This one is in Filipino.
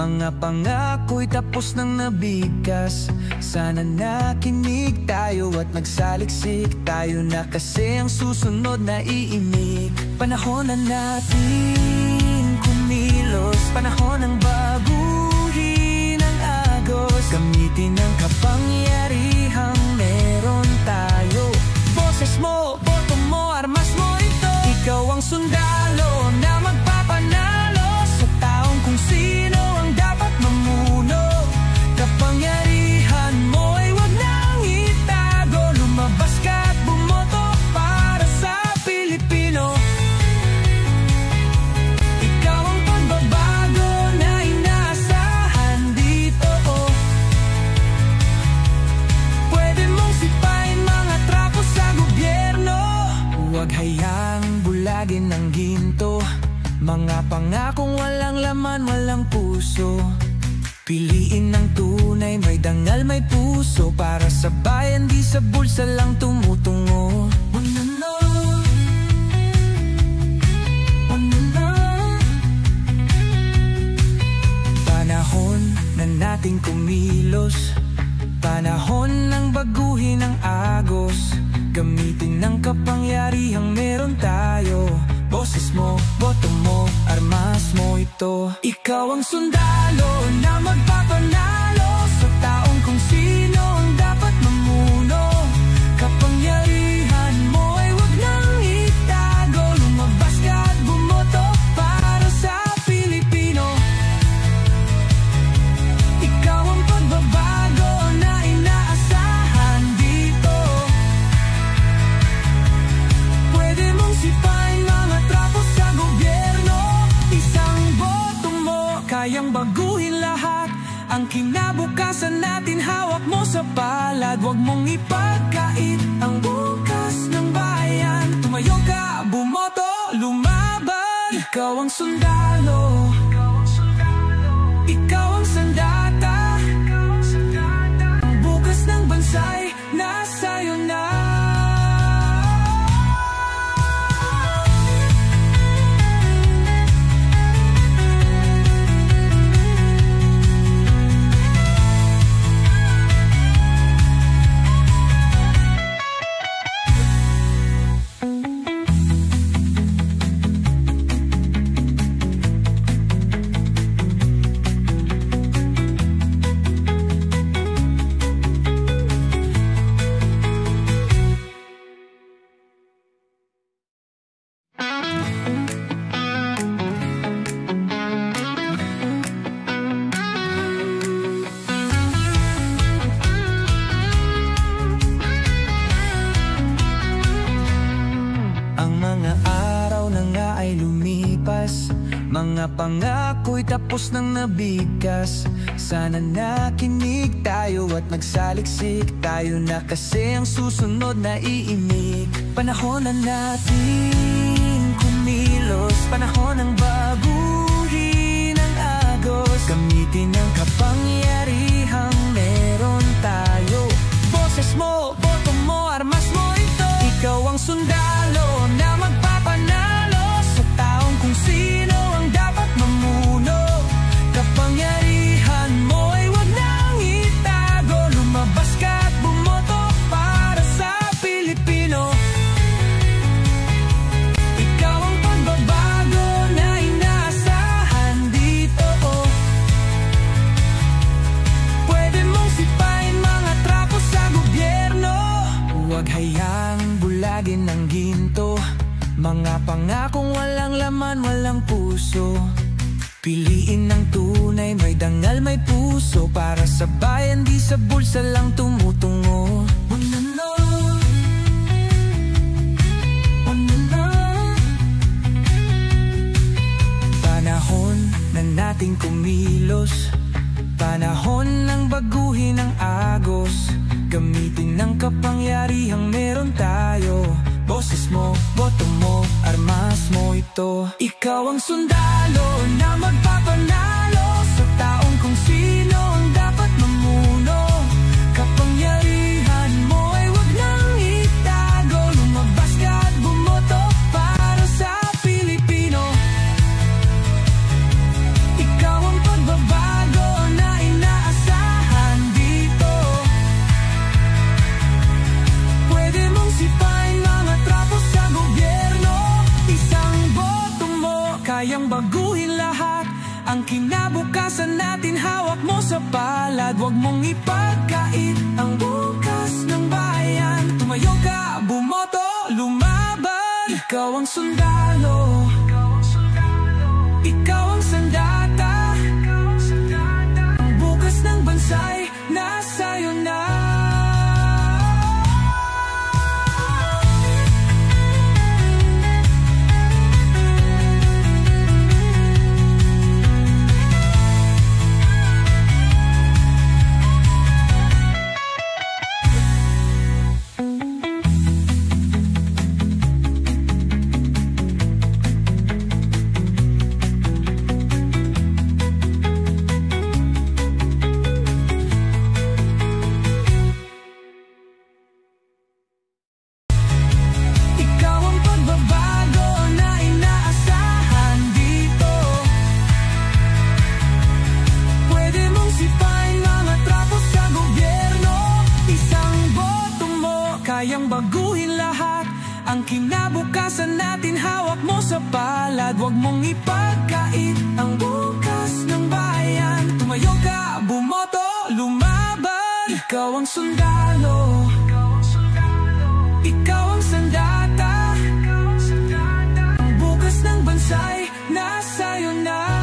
Mga pangako'y tapos nang nabigkas. Sana nakinig tayo at nagsaliksik tayo na, kasi ang susunod na iimik. Panahon na natin kumilos, panahon ng baguhin ang agos. Gamitin ang kapangyarihang meron tayo. Boses mo, boto mo, armas mo ito. Ikaw ang sundalo na magpapanalo sa taong kung sino ang dapat mamuno. Kapangyarihan mo ay wag nang itago. Lumabas ka at bumoto para sa Pilipino. Ikaw ang pagbabago na inaasahan dito. Pwede mong sipain mga trapo sa gobyerno. Huwag hayaang bulagin ng ginto, mga pangakong walang laman, walang puso. Piliin ng tunay, may dangal, may puso, para sa bayan, di sa bulsa lang tumutungo. Panahon na nating kumilos, panahon ng baguhin ang agos. Gamitin ng kapangyarihang meron tayo. Boses mo, boto mo, armas mo ito. Ikaw ang sundalo na magpapanalo sa taong kung sino ang dapat mamuno. Kapangyarihan mo ay wag nang itago. Lumabas ka at bumoto para sa Pilipino. Ikaw ang pagbabago na inaasahan dito. Pwede mong sipain mga trapo sa gobyerno. Isang boto mo, kayang baguhin lahat. Ang kinabukasan natin, hawak mo sa palad. Huwag mong ipagkait ang bukas ng bayan. Tumayo ka, bumoto, lumaban. Ikaw ang sundalo, ikaw ang sandata. Ang bukas ng bansa'y nasa'yo na. Mga pangako'y tapos nang nabigkas. Sana nakinig tayo at nagsaliksik tayo na, kasi ang susunod na iimik. Panahon na natin kumilos, panahon ng baguhin ang agos. Gamitin ang kapangyarihang meron tayo. Boses mo, boto mo, armas mo ito. Ikaw ang sundalo na magpapanalo sa taong kung sino ang dapat mamuno. Kapangyarihan mo ay wag nang itago. Lumabas ka at bumoto para sa Pilipino. Ikaw ang pagbabago na inaasahan dito. Pwede mong sipain mga trapo sa gobyerno. Huwag hayaang bulagin ng ginto, mga pangakong walang laman, walang puso. Piliin ng tunay, may dangal, may puso, para sa bayan, di sa bulsa lang tumutungo. Panahon na nating kumilos, panahon ng baguhin ang agos. Gamitin ng kapangyarihang meron tayo. Boses mo, boto mo, armas mo ito. Ikaw ang sundalo na magpapanalo sa taong kung sino ang dapat mamuno. Kapangyarihan mo ay wag nang itago. Lumabas ka at bumoto para sa Pilipino. Ikaw ang pagbabago kayang baguhin lahat. Ang kinabukasan natin hawak mo sa palad. Huwag mong ipagkait ang bukas ng bayan. Tumayo ka, bumoto, lumaban. Ikaw ang sundalo, ikaw ang sandata. Ang bukas ng bansa'y nasa'yo na. Kayang baguhin lahat. Ang kinabukasan natin hawak mo sa palad. Huwag mong ipagkait ang bukas ng bayan. Tumayo ka, bumoto, lumaban. Ikaw ang sundalo, ikaw ang sandata. Ang bukas ng bansa'y nasa'yo na.